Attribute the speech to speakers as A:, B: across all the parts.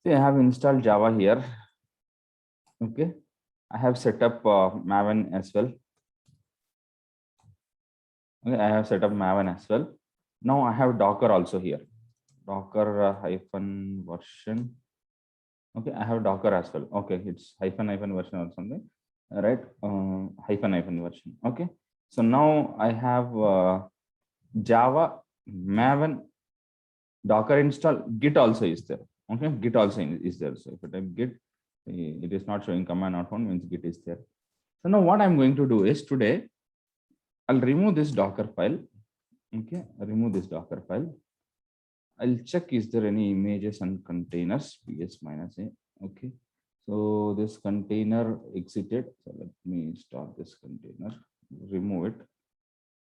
A: See, I have installed Java here. Okay, I have set up Maven as well. Okay, I have set up Maven as well. Now I have Docker also here. Docker hyphen version. Okay, I have Docker as well. Okay, it's hyphen version or something, right? Hyphen version. Okay, so now I have Java, Maven, Docker install, Git also is there. Okay, Git also is there. So if I type Git, it is not showing command not found, means Git is there. So now what I'm going to do is today I'll remove this Docker file. Okay, I'll remove this Docker file. I'll check is there any images and containers ps minus a. Okay, so this container exited. So let me start this container, remove it,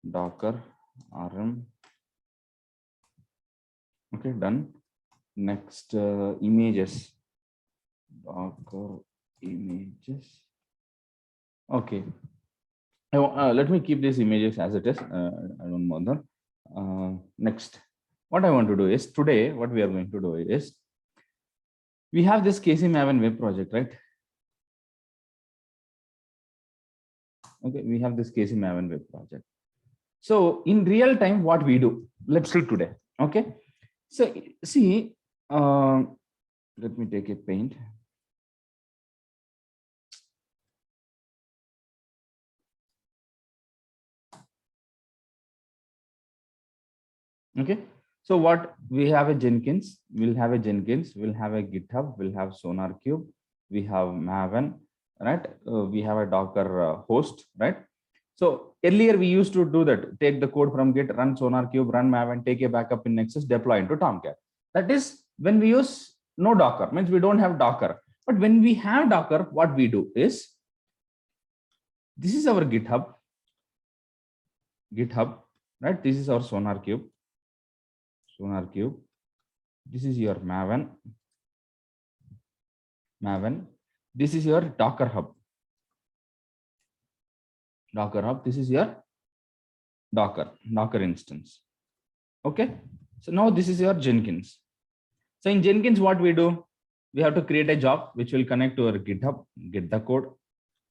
A: Docker rm. Okay, done. Next images, Docker images. Okay, let me keep these images as it is. I don't bother. Next, what I want to do is today, what we are going to do is we have this KC Maven web project, right? Okay, we have this KC Maven web project. So in real time, what we do, let's see today. Okay, so see, let me take a paint. Okay, so what we have a Jenkins, we'll have a GitHub, we'll have SonarQube, we have Maven, right? We have a Docker host, right? So earlier we used to do that, take the code from Git, run SonarQube, run Maven, take a backup in Nexus, deploy into Tomcat. That is when we use no Docker, means we don't have Docker. But when we have Docker, what we do is, this is our GitHub, right? This is our SonarQube. This is your Maven. This is your Docker Hub. This is your Docker instance. Okay, so now this is your Jenkins. So in Jenkins, what we do, we have to create a job which will connect to our GitHub, get the code,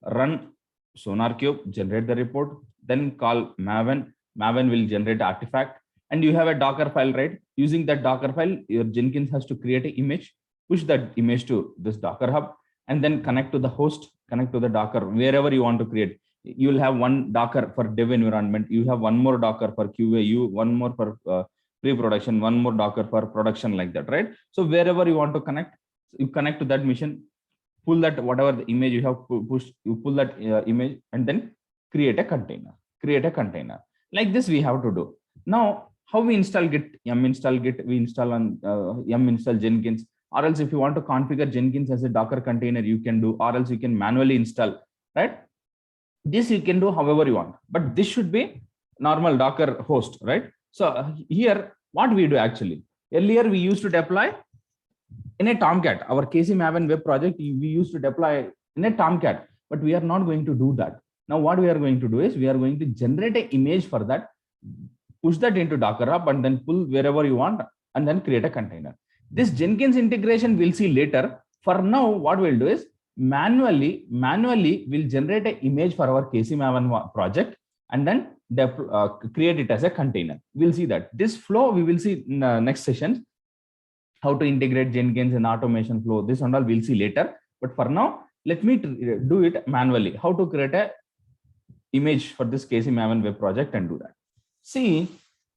A: run SonarQube, generate the report, then call Maven. Maven will generate the artifact. And you have a Docker file, right? Using that Docker file, your Jenkins has to create an image, push that image to this Docker Hub, and then connect to the host, connect to the Docker, wherever you want to create. You will have one Docker for dev environment. You have one more Docker for QA, one more for pre-production, one more Docker for production, like that, right? So wherever you want to connect, you connect to that mission, pull that, whatever the image you have pushed, you pull that image, and then create a container. Like this we have to do. Now, how we install Git, yum install Git, we install on yum install Jenkins, or else if you want to configure Jenkins as a Docker container, you can do, or else you can manually install, right? This you can do however you want, but this should be normal Docker host, right? So here, what we do actually, earlier we used to deploy in a Tomcat, our KC Maven web project, we used to deploy in a Tomcat, but we are not going to do that. Now what we are going to do is, we are going to generate an image for that, push that into Docker Hub, and then pull wherever you want, and then create a container. This Jenkins integration we'll see later. For now, what we'll do is manually we'll generate an image for our KC Maven project, and then create it as a container. We'll see that. This flow we will see in next sessions, how to integrate Jenkins and automation flow. This and all we'll see later. But for now, let me do it manually. How to create a image for this KC Maven web project and do that. See,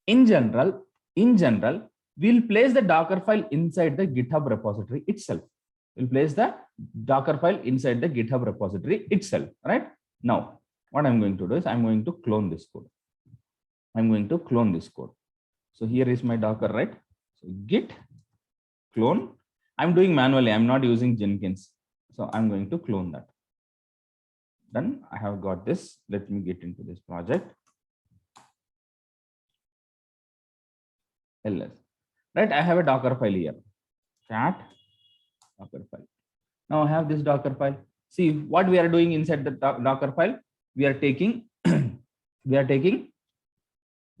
A: in general, we'll place the Docker file inside the GitHub repository itself. We'll place the Docker file inside the GitHub repository itself, right? Now, what I'm going to do is, I'm going to clone this code. So here is my Docker, right? So git clone. I'm doing manually. I'm not using Jenkins. So I'm going to clone that. Then I have got this. Let me get into this project. ls, right? I have a Docker file here. Cat Docker file. Now I have this Docker file. See what we are doing inside the Docker file. We are taking the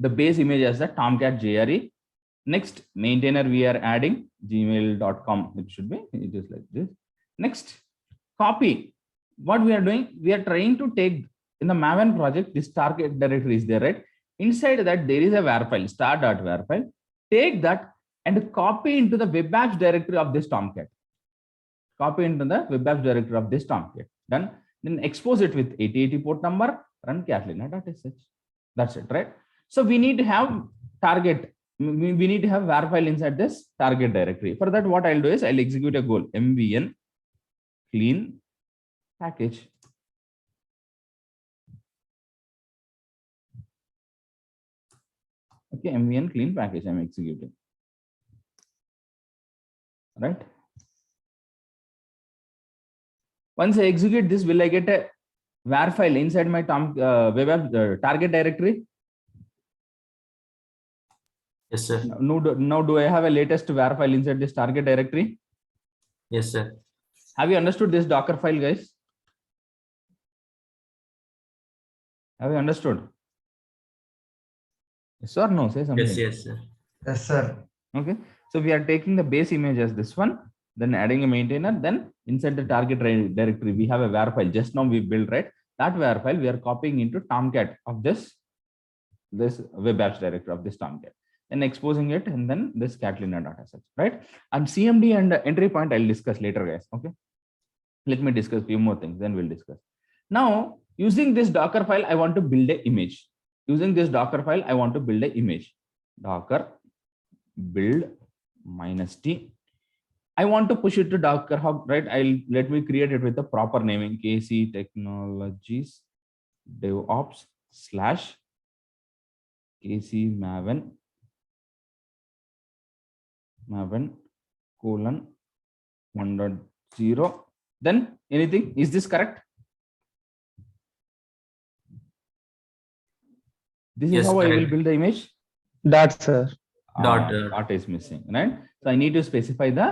A: base image as the Tomcat JRE. Next maintainer, we are adding gmail.com. It should be, it is like this. Next, copy. What we are doing, we are trying to take in the Maven project, this target directory is there, right? Inside that there is a var file, star.var file. Take that and copy into the web apps directory of this Tomcat. Copy into the web apps directory of this Tomcat. Done. Then expose it with 8080 port number, run catalina.sh. That's it, right? So we need to have target. We need to have var file inside this target directory. For that, what I'll do is I'll execute a goal mvn clean package. Okay, mvn clean package I'm executing. Right. Once I execute this, will I get a var file inside my web app target directory?
B: Yes, sir.
A: Now, do I have a latest var file inside this target directory?
B: Yes, sir.
A: Have you understood this Docker file, guys? Have you understood? Yes or no? Say something.
B: Yes, sir.
C: Yes, sir.
A: Okay. So we are taking the base image as this one, then adding a maintainer, then inside the target directory, we have a var file. Just now we built, right? That var file we are copying into Tomcat of this web apps directory of this Tomcat, and exposing it, and then this Catalina dataset, right? And CMD and entry point I'll discuss later, guys. Okay. Let me discuss few more things, then we'll discuss. Now, using this Docker file, I want to build an image. Using this Docker file, I want to build an image. Docker build -t. I want to push it to Docker Hub, right? Let me create it with the proper naming, KC Technologies DevOps / KC Maven colon 1.0. Then anything, is this correct? This is how I will build the image.
C: Dot, sir.
A: Dot is missing, right? So I need to specify the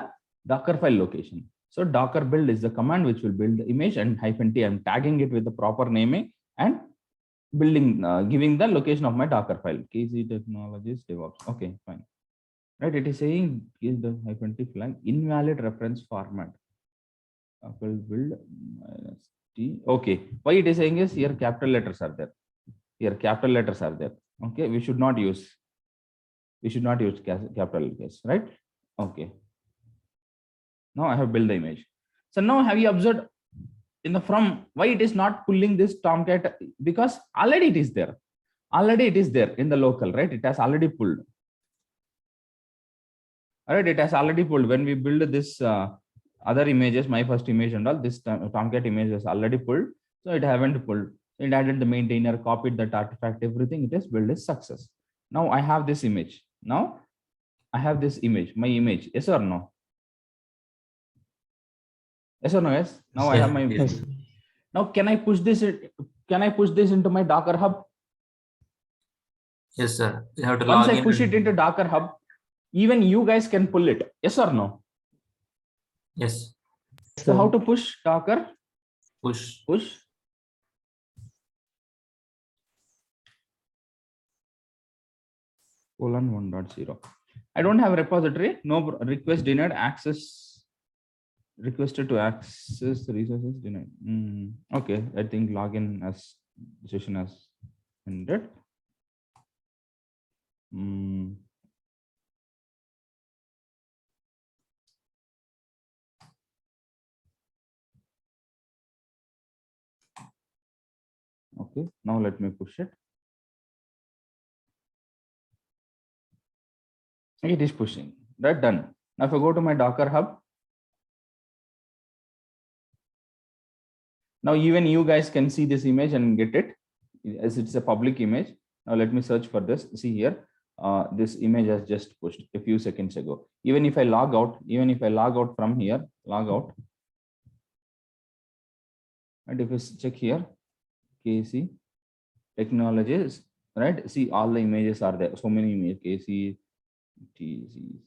A: Docker file location. So Docker build is the command which will build the image, and -t, I'm tagging it with the proper naming and building, giving the location of my Docker file. KC Technologies DevOps. Okay, fine. Right, it is saying is the -t flag invalid reference format. Docker build -t. Okay, why it is saying is here capital letters are there. Here capital letters are there. Okay, we should not use capital case, right? Okay. Now I have built the image. So now have you observed in the from why it is not pulling this Tomcat? Because already it is there. Already it is there in the local, right? It has already pulled. All right, it has already pulled. When we build this other images, my first image and all, this Tomcat image is already pulled. So it haven't pulled. It added the maintainer, copied that artifact, everything. It is built as success. Now I have this image. Now I have this image, my image. Yes or no? Yes or no? Yes. Now I have my image.
C: Yes.
A: Now can I push this? Can I push this into my Docker Hub?
B: Yes, sir. You have to
A: Once
B: log
A: I
B: in
A: push it into Docker Hub, even you guys can pull it. Yes or no?
B: Yes.
A: So how to push Docker?
B: Push.
A: Colon 1.0. I don't have a repository. No request denied. Access requested to access the resources denied. Okay, I think login as session has ended. Okay, now let me push it. It is pushing. That done. Now if I go to my Docker Hub, now even you guys can see this image and get it, as it's a public image. Now let me search for this. See here, this image has just pushed a few seconds ago. Even if I log out from here, log out, and if I check here, KC Technologies, right? See, all the images are there. So many images, KC, TC.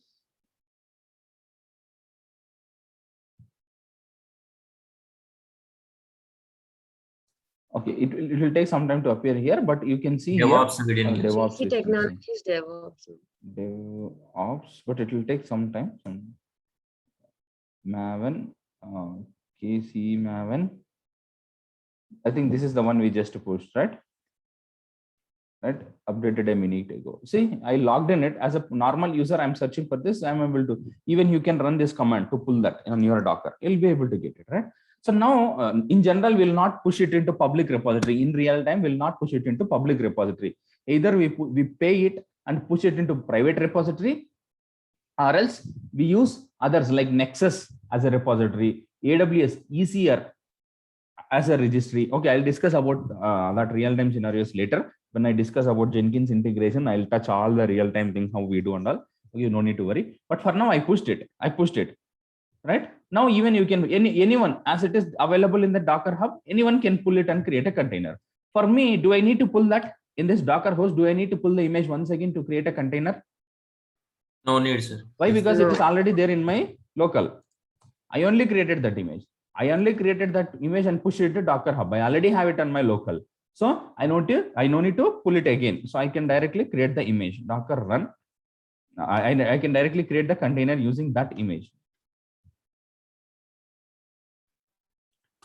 A: Okay, it will take some time to appear here, but you can see
B: DevOps
A: here
B: Jenkins.
A: DevOps
D: GC
A: is missing.
D: Technologies DevOps.
A: DevOps, but it will take some time. Maven, KC Maven. I think this is the one we just pushed, right? Right, updated a minute ago. See, I logged in it as a normal user. I'm searching for this. I'm able to, even you can run this command to pull that on your Docker. You'll be able to get it, right? So now, in general, we'll not push it into public repository. In real time, we'll not push it into public repository. Either we pay it and push it into private repository, or else we use others like Nexus as a repository, AWS, ECR as a registry. Okay, I'll discuss about that real-time scenarios later. When I discuss about Jenkins integration, I'll touch all the real-time things, how we do and all. You no need to worry. But for now, I pushed it. Right? Now, even you can, anyone, as it is available in the Docker Hub, anyone can pull it and create a container. For me, do I need to pull that in this Docker host? Do I need to pull the image once again to create a container?
B: No need, sir.
A: Why? Because
D: No.
A: it is already there in my local. I only created that image. And push it to Docker Hub. I already have it on my local. So I no need to pull it again. So I can directly create the image. Docker run. I can directly create the container using that image.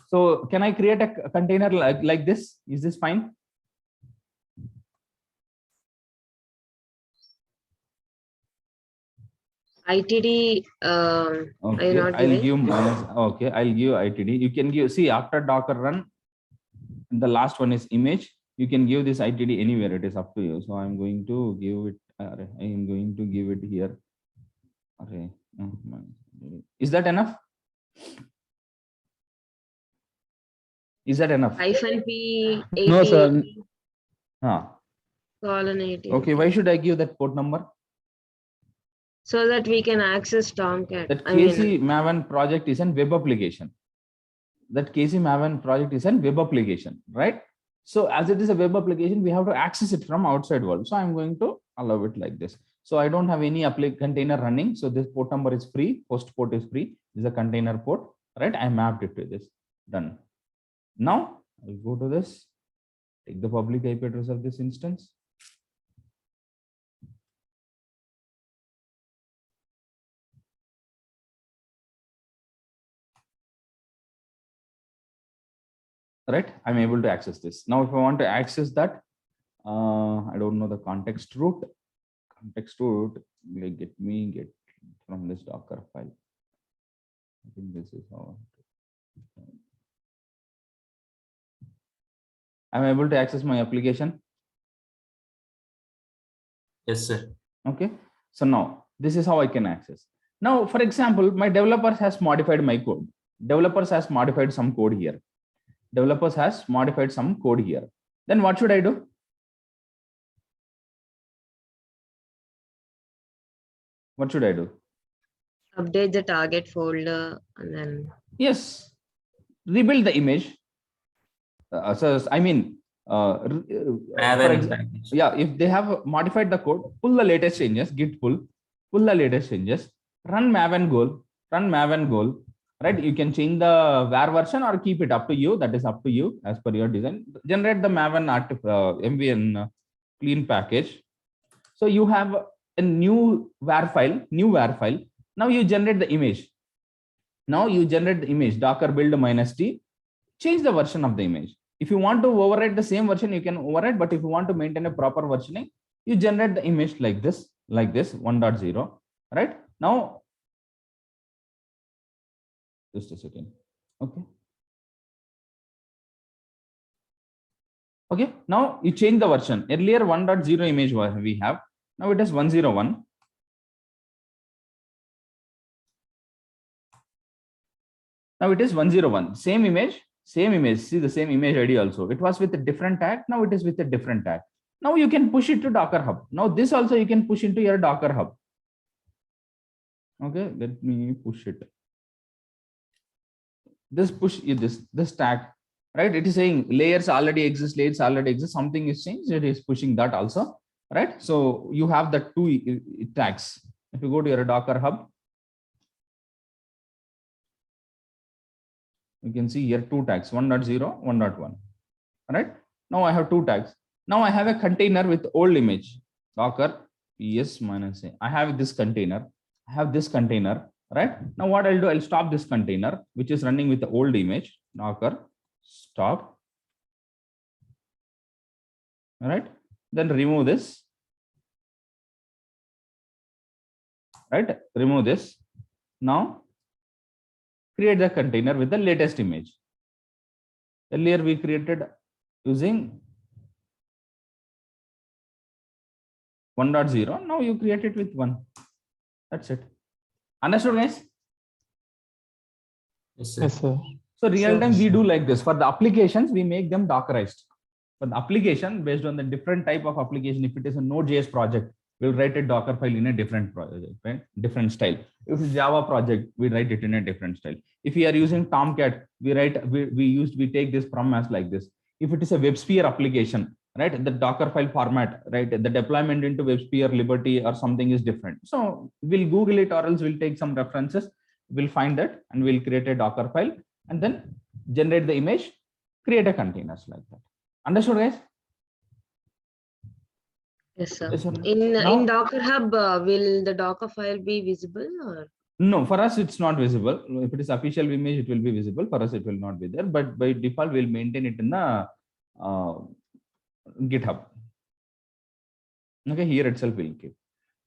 A: So can I create a container like this? Is this fine?
D: ITD. Are you
A: Okay,
D: not
A: I'll
D: giving?
A: give minus. Okay, I'll give ITD. You can give, see, after Docker run, the last one is image. You can give this ITD anywhere. It is up to you. So I'm going to give it. I am going to give it here. Okay. Is that enough? Is that enough?
D: -P
C: No, sir.
D: colon 80.
A: Okay. Why should I give that port number?
D: So that we can access Tomcat.
A: That
D: I mean,
A: KC Maven project is a web application. Right? So as it is a web application, we have to access it from outside world. So I'm going to allow it like this. So I don't have any container running. So this port number is free. Host port is free. This is a container port, right? I mapped it to this. Done. Now I'll go to this, take the public IP address of this instance. Right, I'm able to access this. Now, if I want to access that, I don't know the context root. Like get from this Docker file. I think this is how I'm able to access my application.
B: Yes, sir.
A: Okay, so now this is how I can access. Now, for example, my developers has modified my code. Developers has modified some code here. Then what should I do? What should I do?
D: update the target folder and then.
A: Yes, rebuild the image. For
B: Maven.
A: yeah, if they have modified the code, pull the latest changes, git pull the latest changes, run Maven goal, right? You can change the var version or keep it, up to you. That is up to you as per your design. Generate the Maven MVN clean package. So you have a new var file. Now you generate the image. Docker build -t. Change the version of the image. If you want to override the same version, you can override. But if you want to maintain a proper versioning, you generate the image like this 1.0. Right now, just a second. Okay, now you change the version. Earlier 1.0 image we have, now it is 101. Now it is 101. Same image. See the same image ID also. It was with a different tag. Now it is with a different tag. Now you can push it to Docker Hub. Now this also you can push into your Docker Hub. Okay, let me push it. This tag, right? It is saying layers already exist. Something is changed. It is pushing that also, right? So you have the two tags. If you go to your Docker Hub, you can see here two tags, 1.0, 1.1. All right. Now I have two tags. Now I have a container with old image, Docker ps -a. I have this container. I have this container. Right. Now what I'll do, I'll stop this container, which is running with the old image, Docker stop. All right. Then remove this. Right. Remove this. Now create the container with the latest image. Earlier we created using 1.0. Now you create it with 1. That's it. Understood, guys?
B: Yes, sir.
C: Yes, sir.
A: So real time
C: Sure,
A: we
C: sir.
A: do like this. For the applications, we make them Dockerized. For the application, based on the different type of application, if it is a Node.js project, we'll write a Docker file in a different project, right? Different style. If it's Java project, we write it in a different style. If we are using Tomcat, we take this from as like this. If it is a WebSphere application, right, the Docker file format, right, the deployment into WebSphere, Liberty, or something is different. So we'll Google it, or else we'll take some references. We'll find that and we'll create a Docker file and then generate the image, create a containers like that. Understood, guys?
D: Yes, sir.
A: Yes, sir.
D: In
A: Now-
D: Docker Hub, will the Docker file be visible or?
A: No, for us, it's not visible. If it is official image, it will be visible. For us, it will not be there. But by default, we'll maintain it in the GitHub. Okay, here itself we'll keep.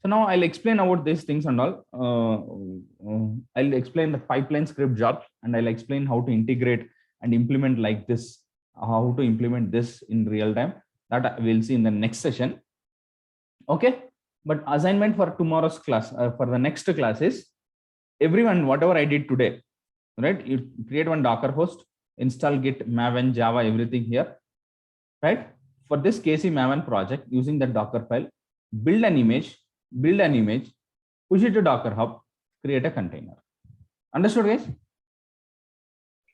A: So now I'll explain about these things and all. I'll explain the pipeline script jobs, and I'll explain how to integrate and implement like this, how to implement this in real time. That we'll see in the next session. Okay, but assignment for tomorrow's class, for the next class is, everyone, whatever I did today, right? You create one Docker host, install Git, Maven, Java, everything here, right? For this KC Maven project, using the Docker file, build an image, push it to Docker Hub, create a container. Understood, guys?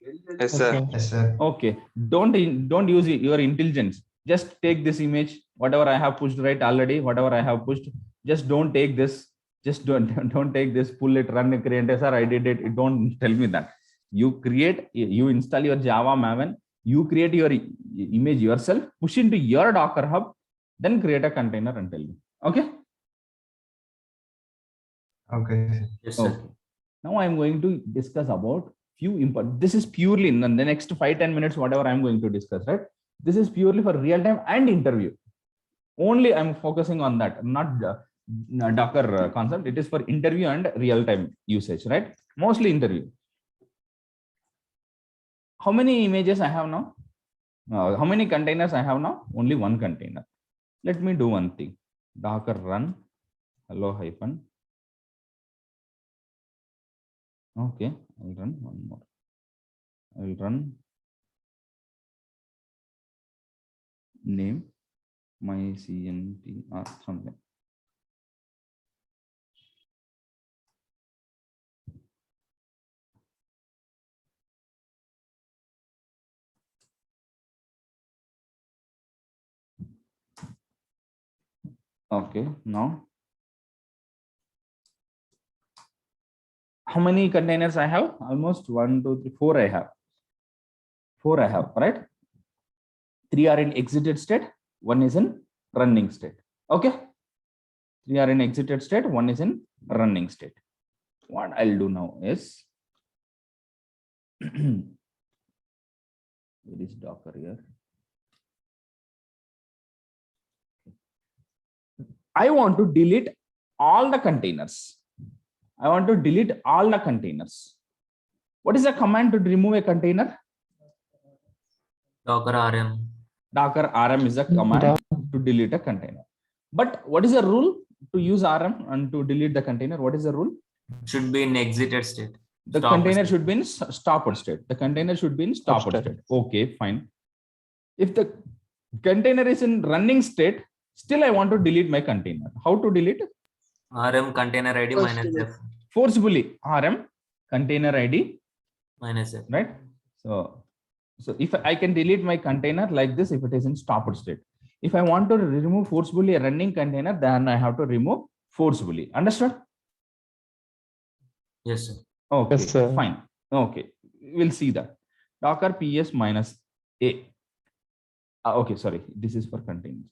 C: Okay.
E: Yes, sir.
C: Yes, sir.
A: Okay. Don't use your intelligence. Just take this image, whatever I have pushed right already, whatever I have pushed. Just don't take this. Just don't take this. Pull it, run it, create it. Sir, I did it. Don't tell me that. You create, you install your Java Maven. You create your image yourself. Push into your Docker Hub. Then create a container and tell me. Okay.
C: Okay.
B: Yes, sir.
A: Okay. Now I'm going to discuss about few important. This is purely in the next 5-10 minutes, whatever I'm going to discuss, right? This is purely for real time and interview. Only I'm focusing on that, not Docker concept. It is for interview and real time usage, right? Mostly interview. How many images I have now? How many containers I have now? Only one container. Let me do one thing. Docker run hello hyphen. Okay, I'll run one more. I'll run name my CNTR something. Okay, now how many containers I have? Almost 1, 2, 3, 4 I have. 4 I have, right? 3 are in exited state, 1 is in running state. Okay. 3 are in exited state, 1 is in running state. What I'll do now is where is Docker here? I want to delete all the containers. I want to delete all the containers. What is the command to remove a container?
B: Docker RM.
A: Docker RM is a command to delete a container. But what is the rule to use RM and to delete the container? What is the rule?
B: Should be in exited state.
A: The
B: Stopped
A: container
B: state.
A: should be in stopped state. The container should be in stopped
C: Stopped
A: state. Okay, fine. If the container is in running state, still I want to delete my container. How to delete?
B: RM container ID minus
D: Forcibly.
B: F.
A: Forcibly. RM container ID,
B: Minus F.
A: right? So if I can delete my container like this, if it is in stopped state. If I want to remove forcibly a running container, then I have to remove forcibly. Understood?
B: Yes, sir.
A: Okay,
C: Yes, sir.
A: fine. Okay, we'll see that. Docker ps -a. Okay, sorry, this is for containers.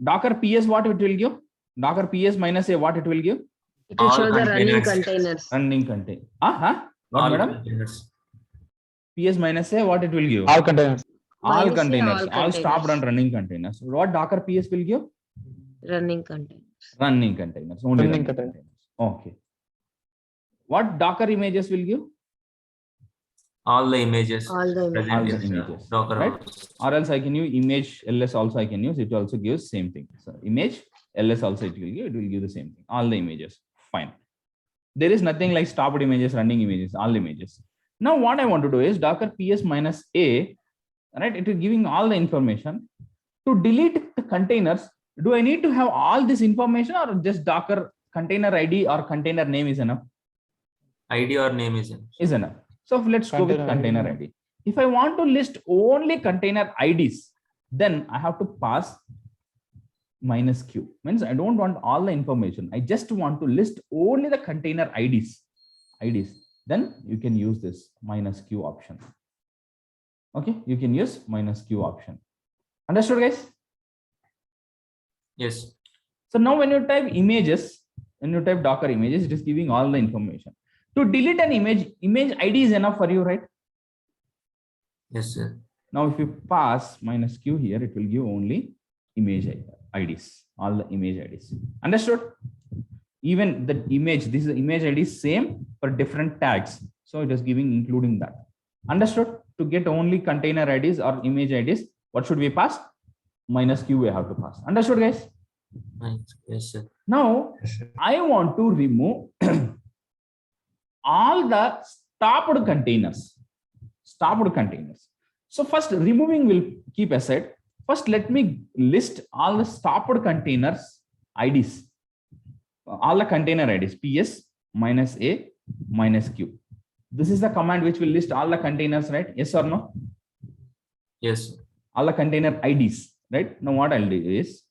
A: Docker ps, what it will give? Docker ps minus a, what it will give?
D: It will
B: All
D: show the running
B: containers.
D: containers.
A: Running contain. What,
B: All
A: madam?
B: containers.
A: ps minus a, what it will give?
C: All containers.
A: All
D: Minus A,
A: containers,
D: all
A: all stopped and
D: containers.
A: running containers. What Docker ps will give?
D: Running containers.
A: Running containers, only
C: Running
A: running
C: containers.
A: containers. Okay. What Docker images will give?
B: All the images.
D: All the
B: present
A: All the
B: in the
A: images,
B: Docker
A: right?
B: house.
A: Or else I can use image ls also I can use. It also gives same thing. So image ls also it will give the same thing. All the images. Fine. There is nothing like stopped images, running images, all images. Now what I want to do is Docker ps minus a, right? It is giving all the information. To delete the containers, do I need to have all this information or just Docker container ID or container name is enough?
B: ID or name is in.
A: Is enough. So let's go with
C: Container
A: container
C: ID.
A: ID. If I want to list only container IDs, then I have to pass minus q. Means I don't want all the information. I just want to list only the container IDs. Then you can use this minus q option. Okay, you can use minus q option. Understood, guys?
B: Yes.
A: So now when you type images, when you type Docker images, it is giving all the information. To delete an image ID is enough for you, right?
B: Yes, sir.
A: Now, if you pass minus q here, it will give only image IDs, all the image IDs. Understood? Even the image, this is the image ID same for different tags. So it is giving including that. Understood? To get only container IDs or image IDs, what should we pass? Minus q we have to pass. Understood, guys?
B: Yes, sir.
A: Now, I want to remove all the stopped containers. So first removing will keep aside. First, let me list all the stopped containers IDs, all the container IDs, ps minus a minus q. This is the command which will list all the containers, right? Yes or no?
B: Yes, sir.
A: All the container IDs, right? Now what I'll do is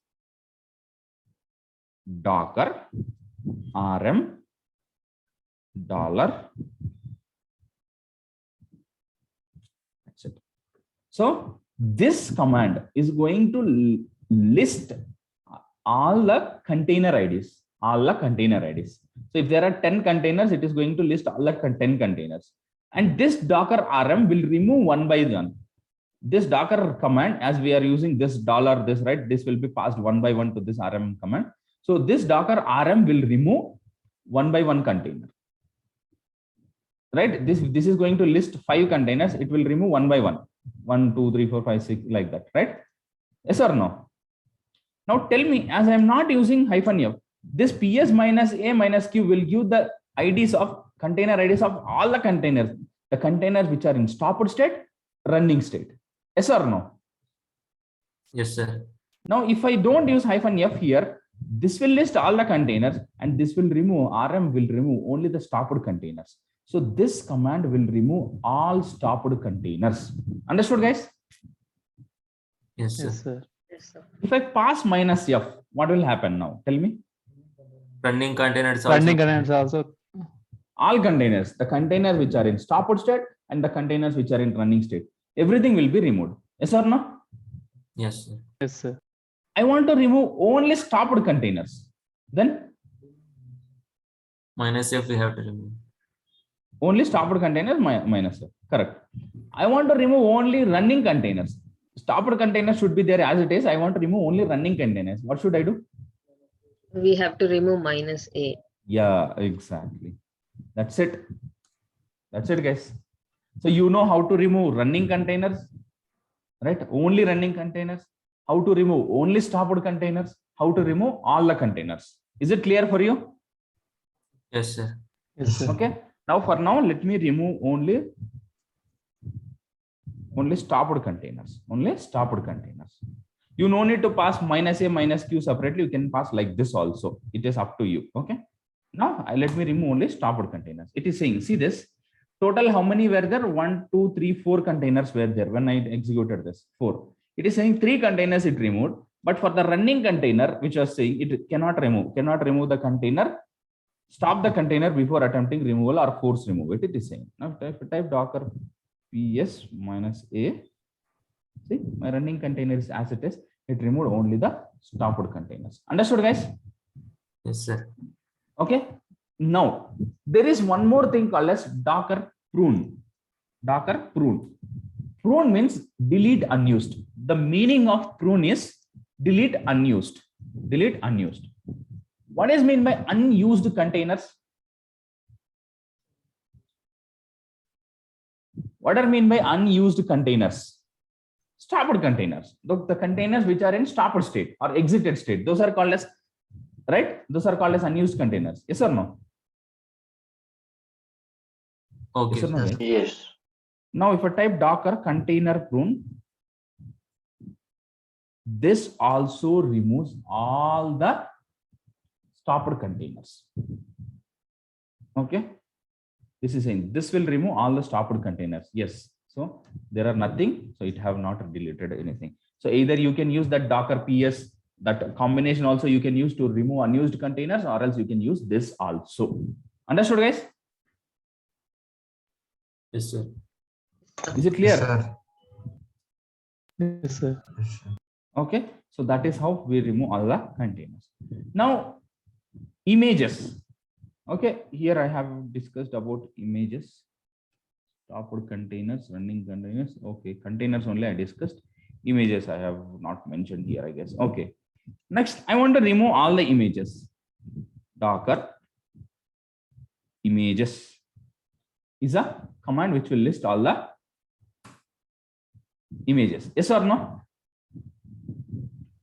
A: Docker rm $. That's it. So this command is going to list all the container IDs, So if there are 10 containers, it is going to list all the 10 containers. And this Docker rm will remove one by one. This Docker command, as we are using this $, this, right? This will be passed one by one to this rm command. So this Docker rm will remove one by one container. Right? This is going to list 5 containers. It will remove one by one. 1, 2, 3, 4, 5, 6, like that, right? Yes or no? Now tell me, as I am not using -f, this ps minus a minus q will give the IDs of container IDs of all the containers which are in stopped state, running state. Yes or no?
B: Yes, sir.
A: Now, if I don't use -f here, this will list all the containers and this will remove, rm will remove only the stopped containers. So this command will remove all stopped containers. Understood, guys?
B: Yes, sir.
C: Yes, sir.
D: Yes, sir.
A: If I pass -f, what will happen now? Tell me.
B: Running containers
C: Running
B: also.
C: containers also.
A: All containers, the containers which are in stopped state and the containers which are in running state, everything will be removed. Yes or no?
B: Yes, sir.
C: Yes, sir.
A: I want to remove only stopped containers. Then
B: -f we have to remove.
A: only stopped containers -f. Correct. I want to remove only running containers. Stopped containers should be there as it is. I want to remove only running containers. What should I do?
D: We have to remove -a.
A: Yeah, exactly. That's it. That's it, guys. So you know how to remove running containers, right? Only running containers. How to remove only stopped containers. How to remove all the containers. Is it clear for you?
B: Yes, sir.
C: Yes, sir.
A: Okay. Now for now, let me remove only stopped containers. Only stopped containers. You no need to pass -a minus q separately. You can pass like this also. It is up to you. Okay. Now let me remove only stopped containers. It is saying, see this total, how many were there? 1, 2, 3, 4 containers were there when I executed this. 4. It is saying 3 containers it removed, but for the running container, which was saying it cannot remove the container. Stop the container before attempting removal or force remove it. It is saying. Now type Docker ps minus a See, my running container is as it is. It removed only the stopped containers. Understood, guys?
B: Yes, sir.
A: Okay. Now, there is one more thing called as Docker prune. Docker prune. Prune means delete unused. The meaning of prune is delete unused. Delete unused. What is mean by unused containers? What are mean by unused containers? Stopped containers. The containers which are in stopped state or exited state. Those are called as, right? Those are called as unused containers. Yes or no?
B: Okay.
A: Yes or no,
B: sir.
A: guys?
C: Yes.
A: Now, if I type Docker container prune, this also removes all the stopped containers. Okay. This is saying this will remove all the stopped containers. Yes. So there are nothing. So it have not deleted anything. So either you can use that Docker PS, that combination also you can use to remove unused containers, or else you can use this also. Understood, guys?
B: Yes, sir.
A: Is it clear?
C: Sir. Yes, sir.
A: Okay, so that is how we remove all the containers. Now, images. Okay, here I have discussed about images, stopped containers, running containers. Okay, containers only I discussed. Images I have not mentioned here, I guess. Okay, next I want to remove all the images. Docker images is a command which will list all the images. Yes or no?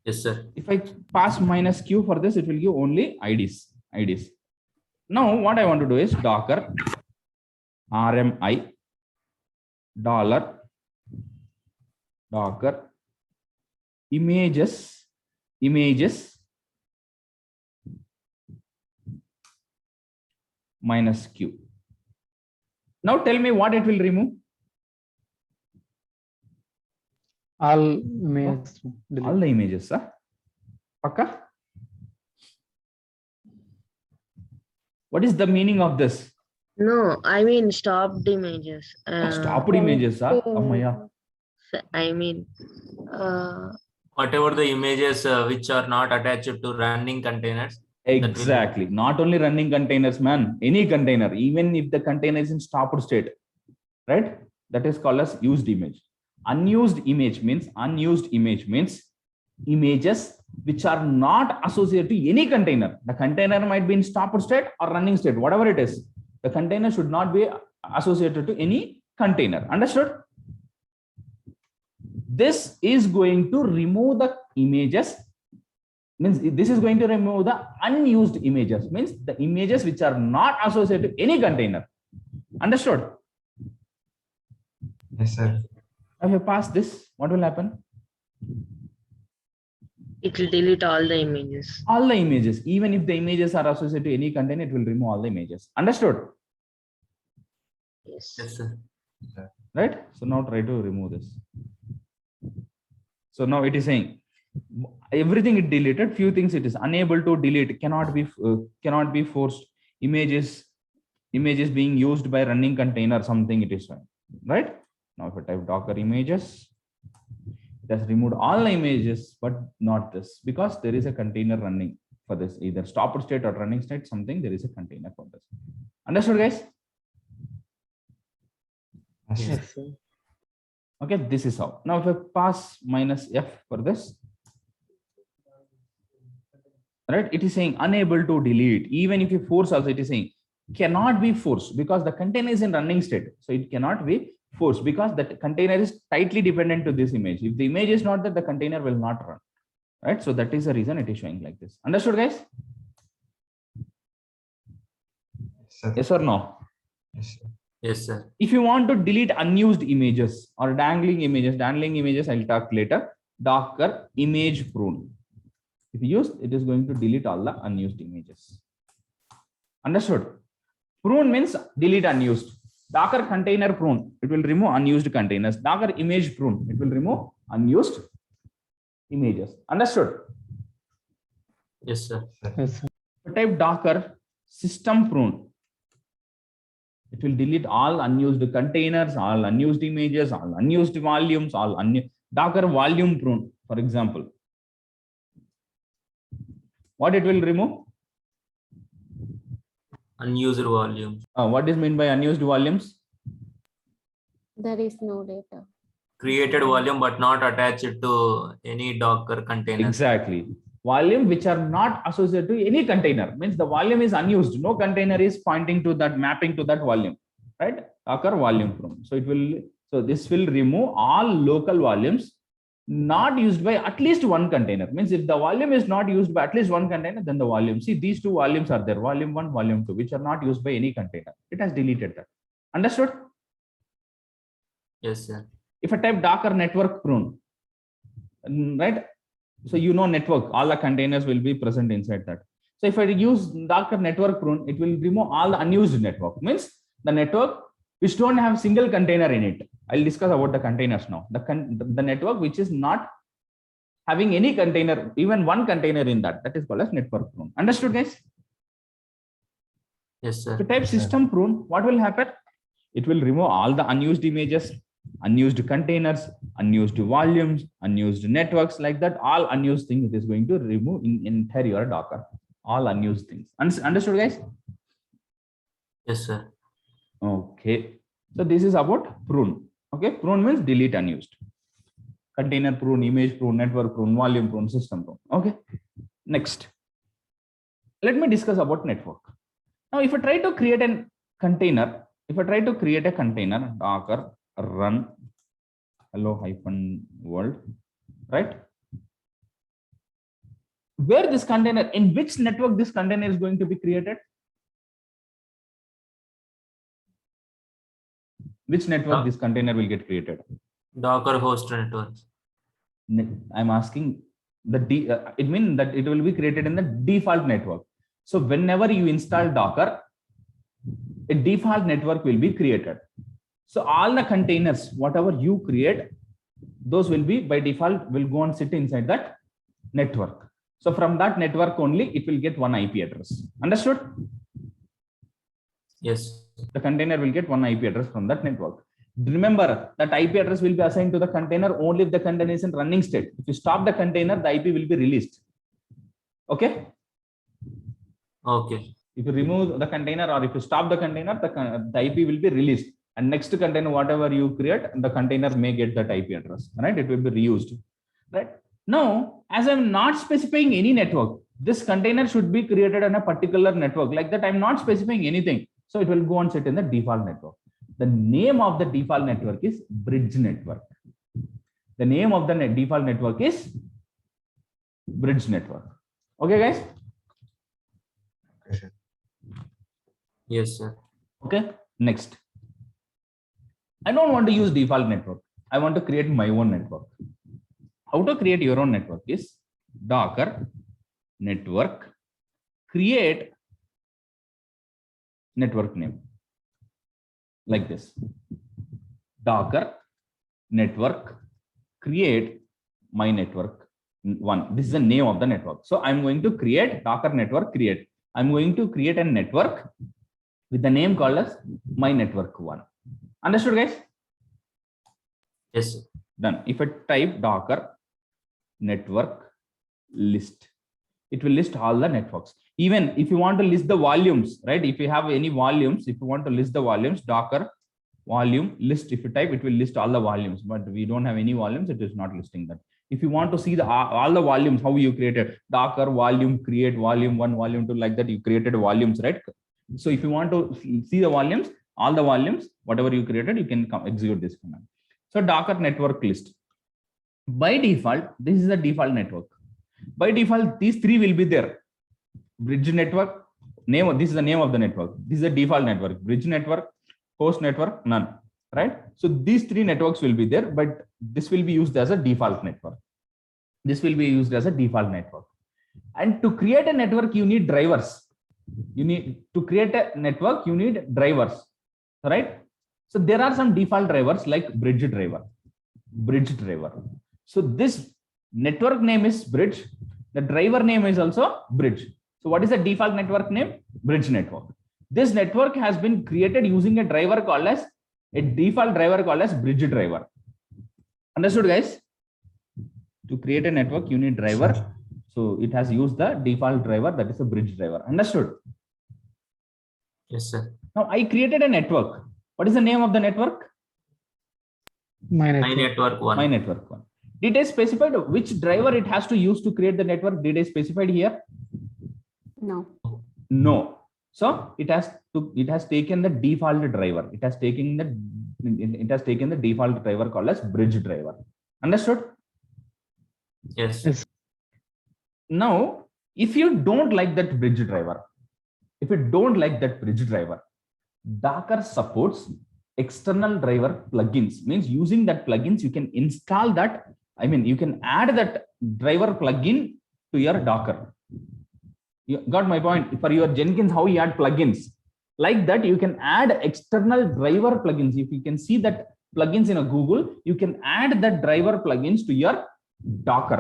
B: Yes, sir.
A: If I pass -q for this, it will give only IDs. Now, what I want to do is Docker RMI $Docker images -q. Now tell me what it will remove.
C: All images.
A: All the images, huh? Pakka? What is the meaning of this?
D: No, I mean stopped images.
A: Stopped images, huh? Ammaya.
D: I mean,
B: Whatever the images which are not attached to running containers.
A: Exactly. Not only running containers, man. Any container, even if the container is in stopped state, right? That is called as used image. Unused image means images which are not associated to any container. The container might be in stopped state or running state, whatever it is. The container should not be associated to any container. Understood? This is going to remove the images. Means this is going to remove the unused images. Means the images which are not associated to any container. Understood?
C: Yes, sir.
A: If you pass this, what will happen?
D: it will delete all the images.
A: All the images, even if the images are associated to any container, it will remove all the images. Understood?
D: Yes.
B: Yes, sir.
A: Right? So now try to remove this. So now it is saying everything it deleted. Few things it is unable to delete. Cannot be forced. Images being used by running container. Something it is showing. Right? Now if I type Docker images, it has removed all the images, but not this, because there is a container running for this, either stopped state or running state. Something there is a container for this. Understood, guys?
C: Yes, sir.
A: Okay, this is how. Now if I pass -f for this, right, it is saying unable to delete. Even if you force also, it is saying cannot be forced, because the container is in running state. So it cannot be forced because the container is tightly dependent to this image. If the image is not there, the container will not run. Right? So that is the reason it is showing like this. Understood, guys?
C: Sir.
A: Yes or no?
C: Yes, sir.
B: Yes, sir.
A: If you want to delete unused images or dangling images, I'll talk later. Docker image prune. If you use, it is going to delete all the unused images. Understood? Prune means delete unused. Docker container prune, it will remove unused containers. Docker image prune, it will remove unused images. Understood?
B: Yes, sir.
C: Yes, sir.
A: Type Docker system prune. It will delete all unused containers, all unused images, all unused volumes, all Docker volume prune, for example. What it will remove?
B: Unused volume.
A: What is meant by unused volumes?
E: There is no data.
B: Created volume but not attached to any Docker container.
A: Exactly. Volume which are not associated to any container, means the volume is unused. No container is pointing to that, mapping to that volume, right? Docker volume prune. So it will, so this will remove all local volumes not used by at least one container. Means if the volume is not used by at least one container, then the volume, see these two volumes are there, volume 1, volume 2, which are not used by any container. It has deleted that. Understood?
B: Yes, sir.
A: If I type Docker network prune, right? So you know network, all the containers will be present inside that. So if I use Docker network prune, it will remove all the unused network. Means the network which don't have single container in it. I'll discuss about the containers now. The network which is not having any container, even one container in that, that is called as network prune. Understood, guys?
B: Yes, sir.
A: If you type system prune, what will happen? It will remove all the unused images, unused containers, unused volumes, unused networks, like that. All unused things it is going to remove in entire your Docker. All unused things. Understood, guys?
B: Yes, sir.
A: Okay. So this is about prune. Okay. Prune means delete unused. Container prune, image prune, network prune, volume prune, system prune. Okay. Next. Let me discuss about network. Now, if I try to create a container, Docker run hello-world, right? Where this container, in which network this container is going to be created? Which network this container will get created?
B: Docker host networks.
A: I'm asking it means that it will be created in the default network. So whenever you install Docker, a default network will be created. So all the containers, whatever you create, those will be by default will go and sit inside that network. So from that network only, it will get one IP address. Understood?
B: Yes.
A: The container will get one IP address from that network. Remember that IP address will be assigned to the container only if the container is in running state. If you stop the container, the IP will be released. Okay.
B: Okay.
A: If you remove the container or if you stop the container, the IP will be released. And next container, whatever you create, the container may get that IP address, right? It will be reused, right? Now, as I'm not specifying any network, this container should be created on a particular network. Like that, I'm not specifying anything. So it will go and sit in the default network. The name of the default network is bridge network. The name of the default network is bridge network. Okay, guys?
C: Okay, sir.
B: Yes, sir.
A: Okay, next. I don't want to use default network. I want to create my own network. How to create your own network is Docker network create network name like this. Docker network create my network one. This is the name of the network. So I'm going to create Docker network create. I'm going to create a network with the name called as my network one. Understood, guys?
B: Yes, sir.
A: Done. If I type Docker network list, it will list all the networks. Even if you want to list the volumes, right? If you have any volumes, if you want to list the volumes, Docker volume list, if you type, it will list all the volumes, but we don't have any volumes. It is not listing that. If you want to see all the volumes, how you created Docker volume create volume 1, volume 2, like that, you created volumes, right? So if you want to see the volumes, all the volumes, whatever you created, you can execute this command. So Docker network list. By default, this is the default network. By default, these three will be there. Bridge network, name, this is the name of the network. This is the default network. Bridge network, host network, none, right? So these three networks will be there, but this will be used as a default network. This will be used as a default network. And to create a network, you need drivers. You need to create a network, you need drivers, right? So there are some default drivers like bridge driver. So this network name is bridge. The driver name is also bridge. So what is the default network name? Bridge network. This network has been created using a driver called as a default driver called as bridge driver. Understood, guys? To create a network, you need driver. So it has used the default driver, that is a bridge driver. Understood?
B: Yes, sir.
A: Now I created a network. What is the name of the network?
F: My
B: My
F: network.
B: network one.
A: My network one. Did I specify which driver it has to use to create the network? Did I specify here?
E: No.
A: No. So it has taken the default driver. It has taken the default driver called as bridge driver. Understood?
B: Yes.
F: Yes.
A: Now, if you don't like that bridge driver, Docker supports external driver plugins. Means using that plugins, you can install that. I mean, you can add that driver plugin to your Docker. You got my point? For your Jenkins, how you add plugins like that, you can add external driver plugins. If you can see that plugins in a Google, you can add that driver plugins to your Docker.